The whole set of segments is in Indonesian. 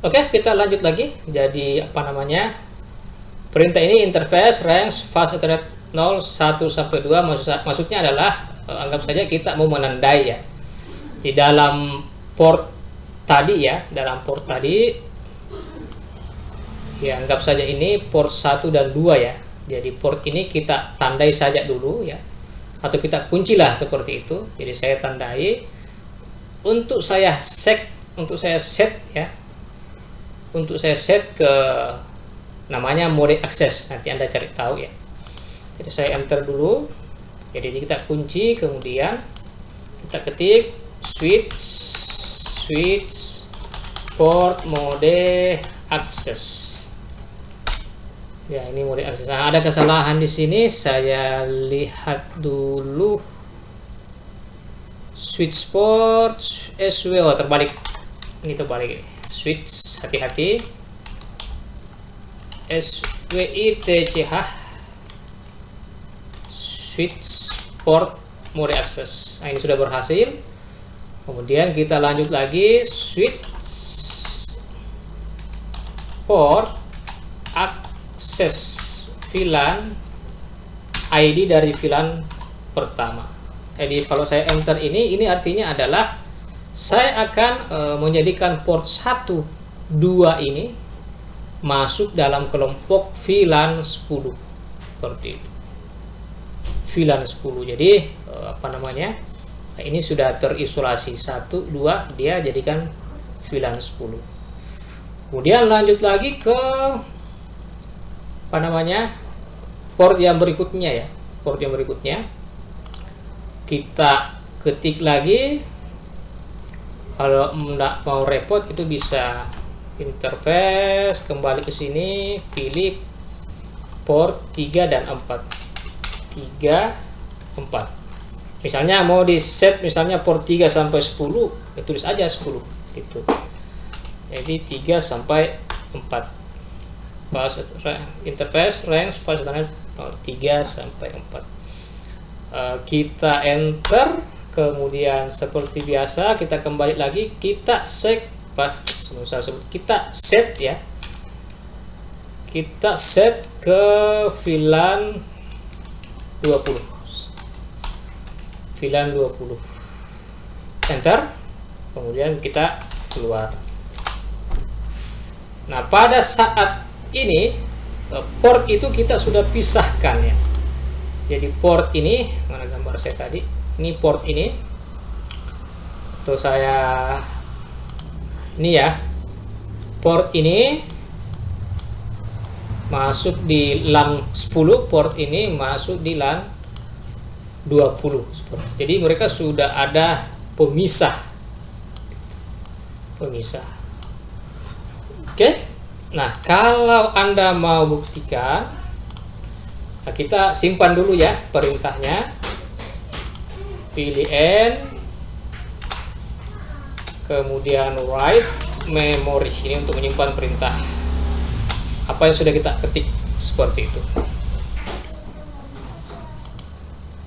Oke, kita lanjut lagi. Jadi apa namanya? Perintah ini interface range fast ethernet 0 1 sampai 2, maksudnya adalah anggap saja kita mau menandai ya. Di dalam port tadi ya, ya anggap saja ini port 1 dan 2 ya. Jadi port ini kita tandai saja dulu ya. Atau kita kuncilah seperti itu. Jadi saya tandai untuk saya set ya. Untuk saya set ke namanya mode akses, nanti Anda cari tahu ya. Jadi saya enter dulu. Jadi kita kunci, kemudian kita ketik switch port mode akses. Ya, ini mode akses. Nah, ada kesalahan di sini. Saya lihat dulu. Switch port SW terbalik. Ini terbalik ini. Switch, hati-hati. SWITCH switch port mode access. Nah, ini sudah berhasil. Kemudian kita lanjut lagi, switch port access VLAN ID dari VLAN pertama. Jadi kalau saya enter ini artinya adalah saya akan menjadikan port 1 2 ini masuk dalam kelompok VLAN 10 seperti itu. VLAN 10. Jadi apa namanya? Ini sudah terisolasi 1 2, dia jadikan VLAN 10. Kemudian lanjut lagi ke apa namanya? Port yang berikutnya ya. Port yang berikutnya kita ketik lagi. Kalau tidak mau repot itu bisa interface, kembali ke sini, pilih port 3 dan 4. 3 4. Misalnya mau di set misalnya port 3 sampai 10, ya tulis aja 10 gitu. Jadi 3 sampai 4. Interface range fast ethernet 3 sampai 4. Kita enter. Kemudian seperti biasa kita kembali lagi, kita set ya, kita set ke VLAN 20, enter, kemudian kita keluar. Nah, pada saat ini port itu kita sudah pisahkan ya. Jadi port ini, mana gambar saya tadi, ini port ini, atau saya ini ya, port ini masuk di LAN 10, port ini masuk di LAN 20. Jadi mereka sudah ada pemisah. Oke. Nah, kalau Anda mau buktikan, nah kita simpan dulu ya perintahnya. Pilih N, kemudian write memory, ini untuk menyimpan perintah apa yang sudah kita ketik seperti itu.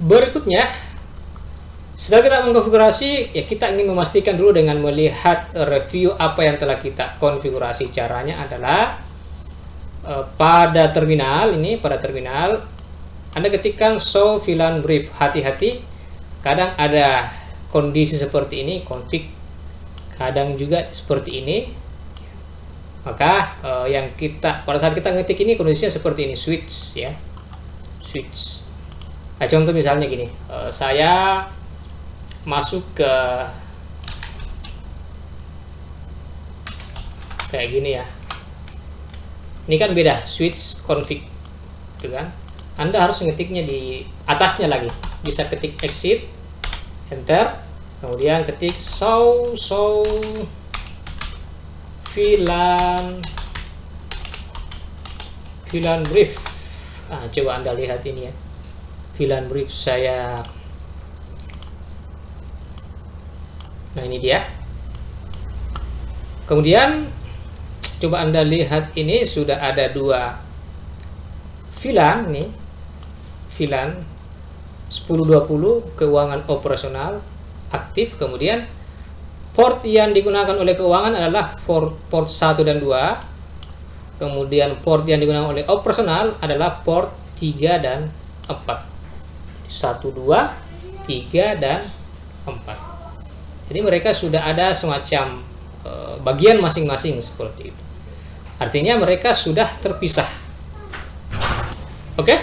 Berikutnya, setelah kita mengkonfigurasi, ya kita ingin memastikan dulu dengan melihat review apa yang telah kita konfigurasi. Caranya adalah pada terminal Anda ketikkan show VLAN brief. Hati-hati, kadang ada kondisi seperti ini, config, kadang juga seperti ini. Maka yang kita pada saat kita ngetik ini kondisinya seperti ini, switch ya, switch. Nah, contoh misalnya gini, saya masuk ke kayak gini ya. Ini kan beda, switch config, gitu kan? Anda harus ngetiknya di atasnya lagi. Bisa ketik exit, enter, kemudian ketik show VLAN brief. Nah, coba Anda lihat ini ya, VLAN brief saya. Nah, ini dia. Kemudian coba Anda lihat, ini sudah ada 2 VLAN nih, VLAN 1020 keuangan operasional aktif, kemudian port yang digunakan oleh keuangan adalah port 1 dan 2. Kemudian port yang digunakan oleh operasional adalah port 3 dan 4. 1, 2, 3 dan 4. Jadi mereka sudah ada semacam bagian masing-masing seperti itu. Artinya mereka sudah terpisah. Oke?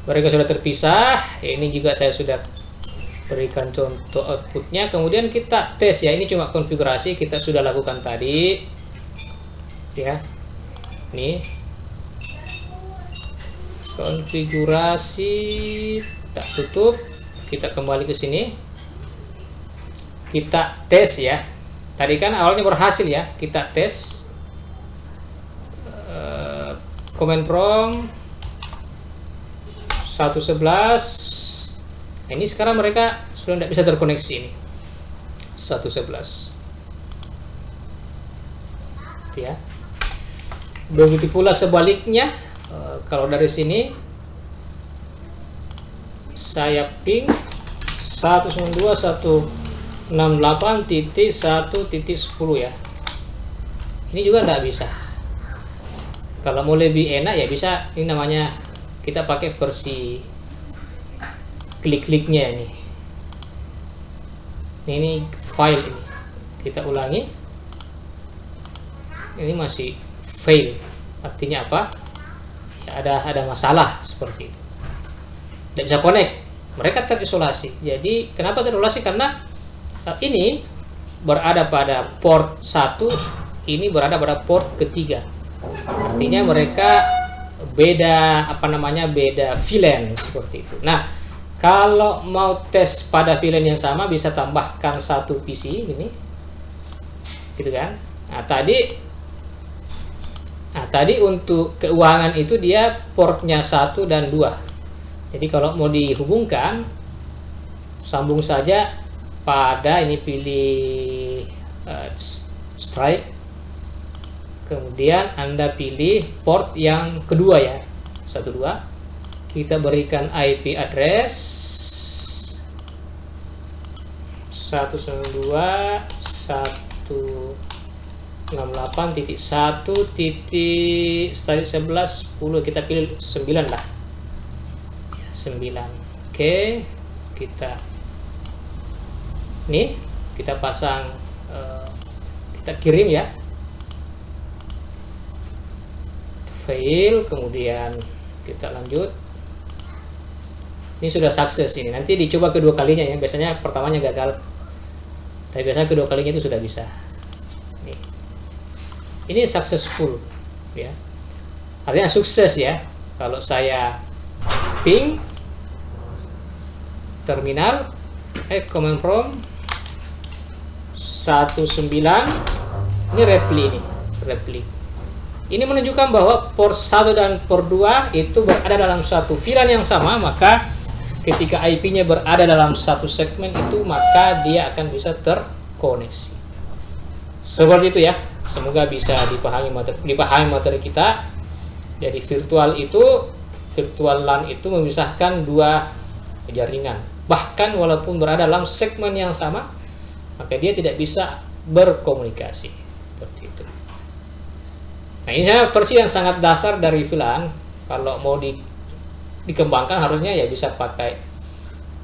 Mereka sudah terpisah. Ini juga saya sudah berikan contoh outputnya. Kemudian kita tes ya. Ini cuma konfigurasi kita sudah lakukan tadi. Ya. Nih. Konfigurasi, tak tutup. Kita kembali ke sini. Kita tes ya. Tadi kan awalnya berhasil ya. Kita tes. Command prompt 111. Nah, ini sekarang mereka sudah tidak bisa terkoneksi ini. 111. Ya. Begitu pula sebaliknya. Kalau dari sini saya ping 192.168.1.10 ya. Ini juga tidak bisa. Kalau mau lebih enak ya bisa, ini namanya kita pakai versi klik-kliknya ini. Ini file ini. Kita ulangi. Ini masih fail. Artinya apa? Ya, ada masalah seperti itu. Tidak bisa connect. Mereka terisolasi. Jadi kenapa terisolasi? Karena ini berada pada port 1, ini berada pada port ketiga. Artinya mereka beda beda VLAN seperti itu. Nah, kalau mau tes pada VLAN yang sama bisa tambahkan satu PC ini, gitu kan? Nah tadi untuk keuangan itu dia portnya 1 dan 2. Jadi kalau mau dihubungkan, sambung saja pada ini, pilih strike. Kemudian Anda pilih port yang kedua ya, 12. Kita berikan IP address 192.168.1.11.10. Kita pilih 9 lah. 9. Oke, kita nih kita pasang, kita kirim ya. Fail, kemudian kita lanjut. Ini sudah sukses ini. Nanti dicoba kedua kalinya ya. Biasanya pertamanya gagal, tapi biasanya kedua kalinya itu sudah bisa. Ini successful ya. Artinya sukses ya. Kalau saya ping terminal command prompt 19, ini repli. Ini menunjukkan bahwa port 1 dan port 2 itu berada dalam satu VLAN yang sama, maka ketika IP-nya berada dalam satu segmen itu, maka dia akan bisa terkoneksi. Seperti itu ya. Semoga bisa dipahami materi kita. Jadi virtual LAN itu memisahkan dua jaringan. Bahkan walaupun berada dalam segmen yang sama, maka dia tidak bisa berkomunikasi. Seperti itu. Nah, ini versi yang sangat dasar dari VLAN. Kalau mau dikembangkan harusnya ya bisa pakai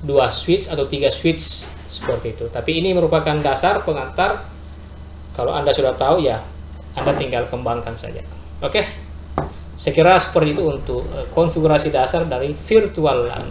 2 switch atau 3 switch seperti itu. Tapi ini merupakan dasar pengantar. Kalau Anda sudah tahu ya, Anda tinggal kembangkan saja. Oke. Saya kira seperti itu untuk konfigurasi dasar dari virtual LAN.